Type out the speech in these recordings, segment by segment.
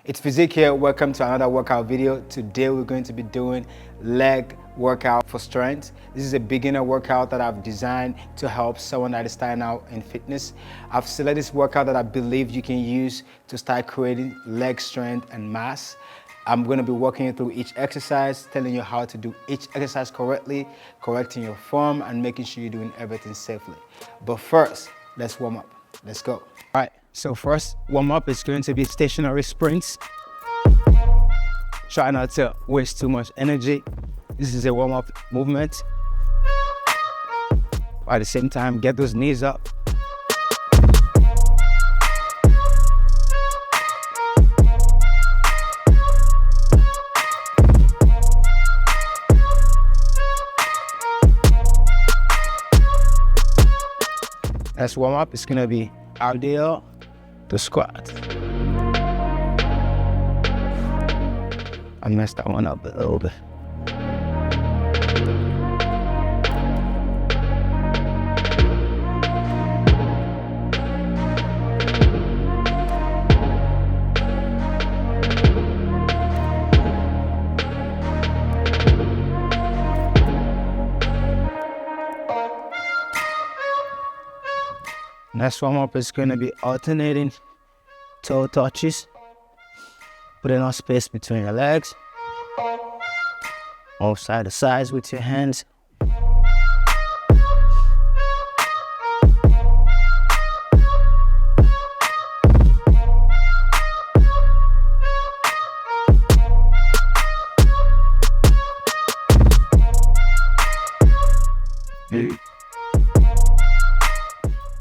It's Phyzeek here. Welcome to another workout video. Today we're going to be doing leg workout for strength. This is a beginner workout that I've designed to help someone that is starting out in fitness. I've selected this workout that I believe you can use to start creating leg strength and mass. I'm going to be walking you through each exercise, telling you how to do each exercise correctly, correcting your form, and making sure you're doing everything safely. But first, let's warm up. Let's go. All right, so first warm up is going to be stationary sprints. Try not to waste too much energy. This is a warm up movement. At the same time, get those knees up. Let's warm up. It's gonna be anterior to squat. I messed that one up a little bit. Next warm up is going to be alternating toe touches. Put enough space between your legs. Move side to side with your hands.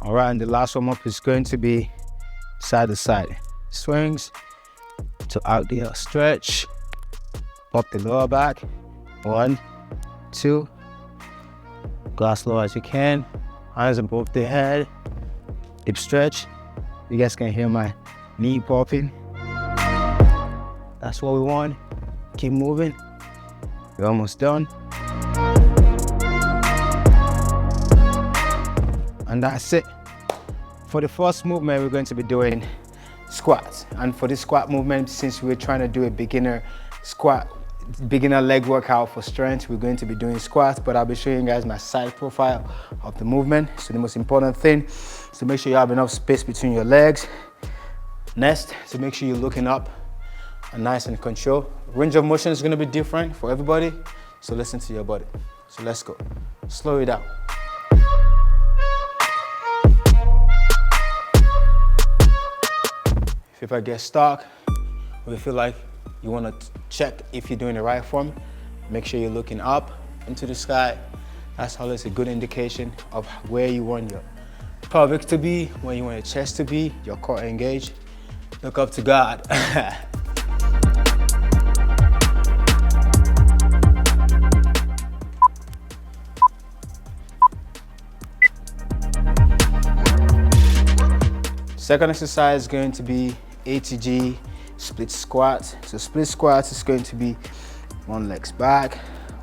All right, and the last warm up is going to be side to side swings to out there, stretch, pop the lower back. 1, 2, go as low as you can, hands above the head, deep stretch. You guys can hear my knee popping. That's what we want. Keep moving. We're almost done. And that's it. For the first movement, we're going to be doing squats. And for this squat movement, since we're trying to do a beginner leg workout for strength, we're going to be doing squats, but I'll be showing you guys my side profile of the movement. So the most important thing is to make sure you have enough space between your legs. Next, so make sure you're looking up and nice and control. Range of motion is going to be different for everybody, so listen to your body. So let's go. Slow it down. If I get stuck, or you feel like you want to check if you're doing the right form, make sure you're looking up into the sky. That's always a good indication of where you want your pelvic to be, where you want your chest to be, your core engaged. Look up to God. Second exercise is going to be ATG split squat. So split squat is going to be one leg's back,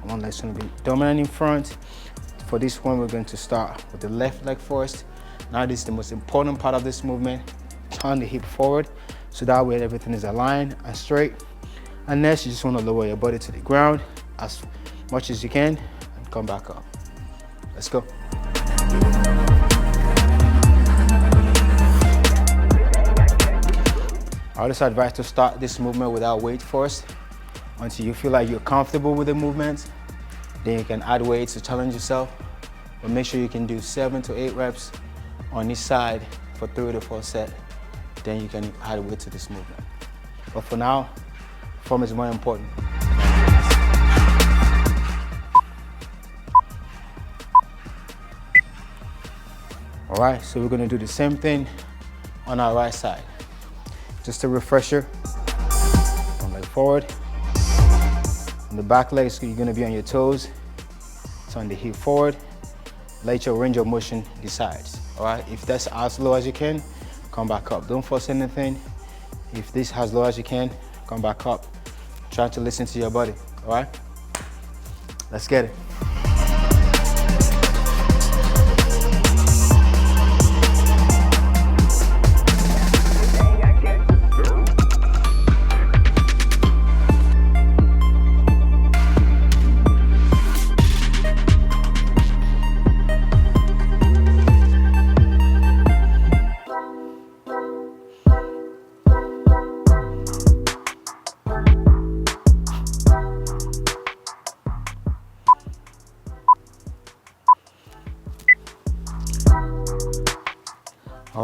one leg's going to be dominant in front. For this one, we're going to start with the left leg first. Now this is the most important part of this movement. Turn the hip forward so that way everything is aligned and straight. And next, you just want to lower your body to the ground as much as you can and come back up. Let's go. I always advise to start this movement without weight first. Until you feel like you're comfortable with the movement, then you can add weights to challenge yourself. But make sure you can do 7 to 8 reps on each side for 3 to 4 sets. Then you can add weight to this movement. But for now, form is more important. All right, so we're gonna do the same thing on our right side. Just a refresher, one leg forward. On the back leg, you're gonna be on your toes. Turn the hip forward. Let your range of motion decide. All right, if that's as low as you can, come back up. Don't force anything. If this as low as you can, come back up. Try to listen to your body, all right? Let's get it.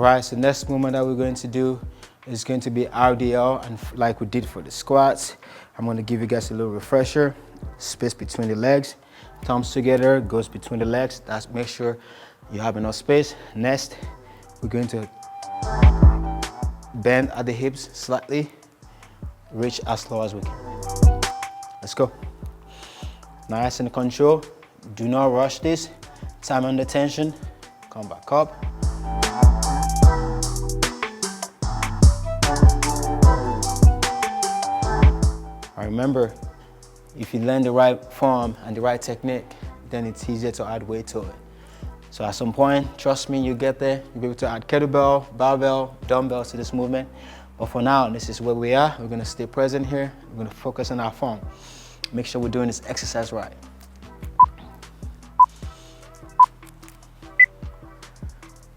right, so next movement that we're going to do is going to be RDL, and like we did for the squats, I'm going to give you guys a little refresher. Space between the legs, thumbs together, goes between the legs. That's make sure you have enough space. Next, we're going to bend at the hips slightly, reach as low as we can. Let's go. Nice and control. Do not rush this. Time under tension. Come back up. Remember, if you learn the right form and the right technique, then it's easier to add weight to it. So at some point, trust me, you get there, you'll be able to add kettlebell, barbell, dumbbells to this movement. But for now, this is where we are. We're gonna stay present here. We're gonna focus on our form. Make sure we're doing this exercise right.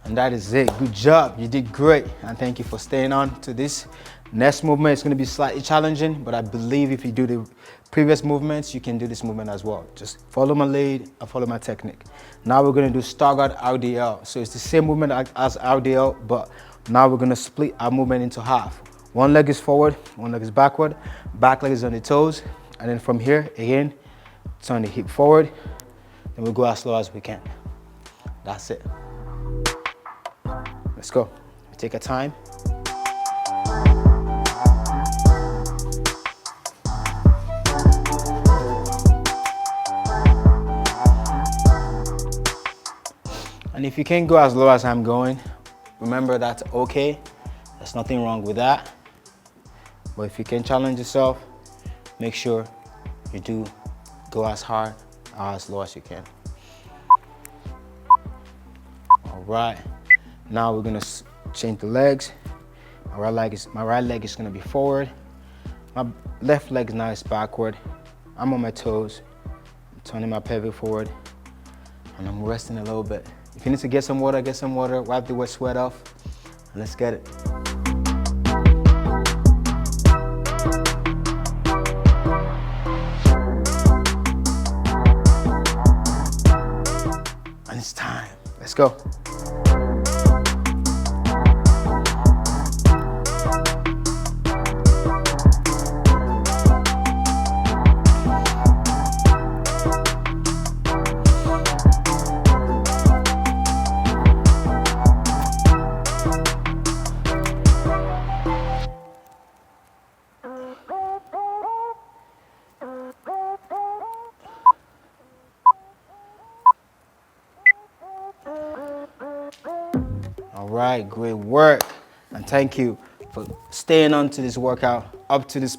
And that is it. Good job. You did great. And thank you for staying on to this. Next movement is going to be slightly challenging, but I believe if you do the previous movements, you can do this movement as well. Just follow my lead and follow my technique. Now we're going to do staggered RDL. So it's the same movement as RDL, but now we're going to split our movement into half. One leg is forward, one leg is backward, back leg is on the toes. And then from here, again, turn the hip forward. Then we'll go as slow as we can. That's it. Let's go. Take our time. And if you can't go as low as I'm going, remember that's okay. There's nothing wrong with that. But if you can challenge yourself, make sure you do go as hard or as low as you can. All right. Now we're gonna change the legs. My right leg is gonna be forward. My left leg now is backward. I'm on my toes. I'm turning my pelvic forward, and I'm resting a little bit. If you need to get some water, wipe the wet sweat off, and let's get it. And it's time. Let's go. All right, great work. And thank you for staying on to this workout up to this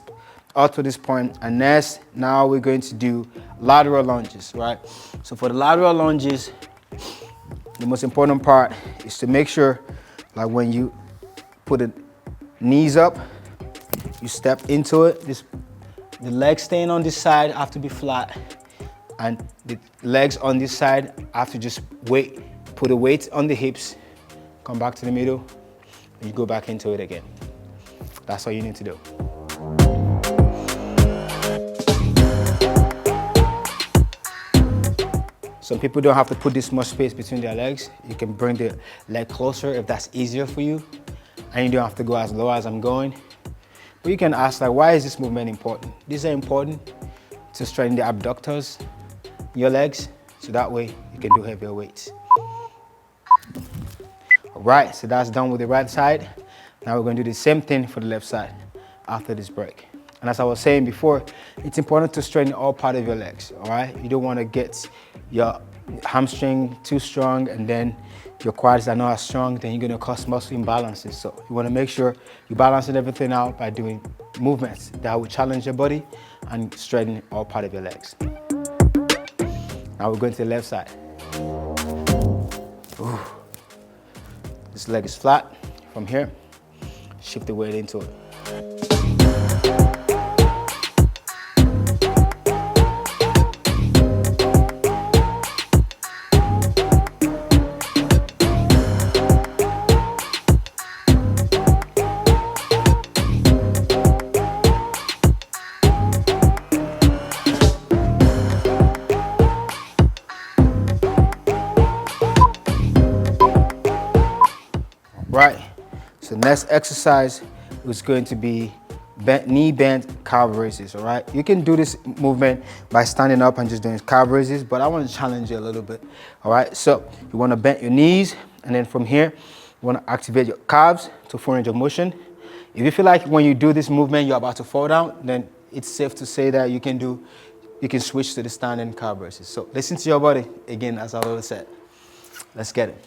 point. And next, now we're going to do lateral lunges, right? So for the lateral lunges, the most important part is to make sure, like when you put the knees up, you step into it. The legs staying on this side have to be flat, and the legs on this side have to just put the weight on the hips, come back to the middle, and you go back into it again. That's all you need to do. Some people don't have to put this much space between their legs. You can bring the leg closer if that's easier for you, and you don't have to go as low as I'm going. But you can ask, like, why is this movement important? These are important to strengthen the abductors in your legs, so that way you can do heavier weights. All right, so that's done with the right side. Now we're going to do the same thing for the left side after this break. And as I was saying before, it's important to strengthen all parts of your legs, all right? You don't want to get your hamstring too strong and then your quads are not as strong, then you're going to cause muscle imbalances. So you want to make sure you're balancing everything out by doing movements that will challenge your body and strengthen all parts of your legs. Now we're going to the left side. Ooh. This leg is flat. From here, shift the weight into it. next exercise is going to be knee bend calf raises, all right? You can do this movement by standing up and just doing calf raises, but I want to challenge you a little bit, all right? So you want to bend your knees, and then from here, you want to activate your calves to full range of motion. If you feel like when you do this movement, you're about to fall down, then it's safe to say that you can switch to the standing calf raises. So listen to your body, again, as I always said. Let's get it.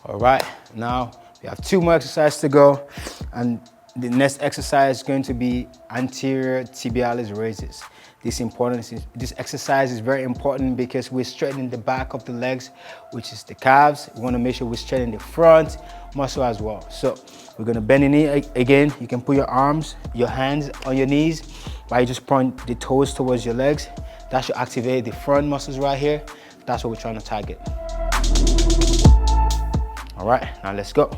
All right, now we have 2 more exercises to go, and the next exercise is going to be anterior tibialis raises. This exercise is very important because we're straightening the back of the legs, which is the calves. We want to make sure we're straightening the front muscle as well. So we're going to bend the knee again. You can put your hands on your knees while you just point the toes towards your legs. That should activate the front muscles right here. That's what we're trying to target. All right, now let's go.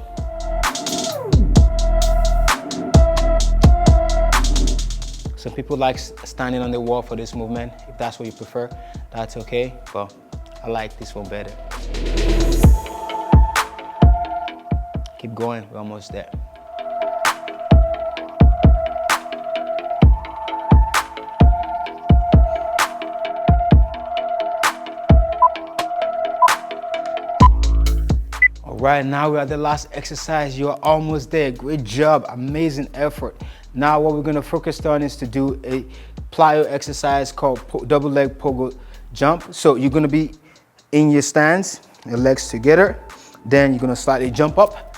Some people like standing on the wall for this movement. If that's what you prefer, that's okay, but I like this one better. Keep going, we're almost there. Right now we're at the last exercise. You're almost there. Great job, amazing effort. Now what we're gonna focus on is to do a plyo exercise called double leg pogo jump. So you're gonna be in your stance, your legs together. Then you're gonna slightly jump up.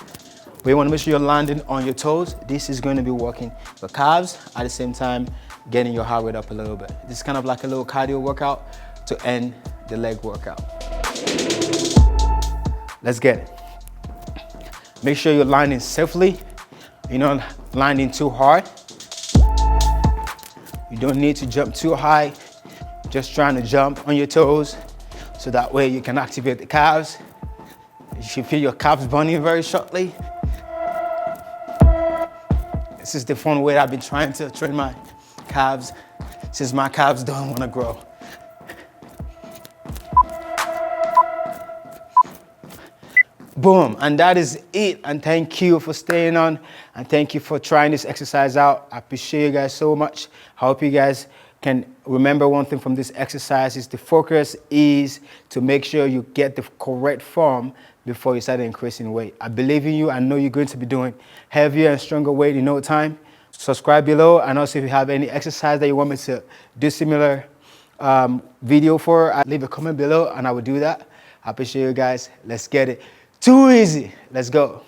But you wanna make sure you're landing on your toes. This is gonna be working the calves at the same time, getting your heart rate up a little bit. This is kind of like a little cardio workout to end the leg workout. Let's get it. Make sure you're landing safely. You're not landing too hard. You don't need to jump too high. Just trying to jump on your toes so that way you can activate the calves. You should feel your calves burning very shortly. This is the fun way I've been trying to train my calves since my calves don't want to grow. Boom, and that is it. And thank you for staying on, and thank you for trying this exercise out. I appreciate you guys so much. I hope you guys can remember one thing from this exercise is the focus is to make sure you get the correct form before you start increasing weight. I believe in you. I know you're going to be doing heavier and stronger weight in no time. Subscribe below, and also if you have any exercise that you want me to do similar video for, leave a comment below and I will do that. I appreciate you guys. Let's get it. Too easy. Let's go.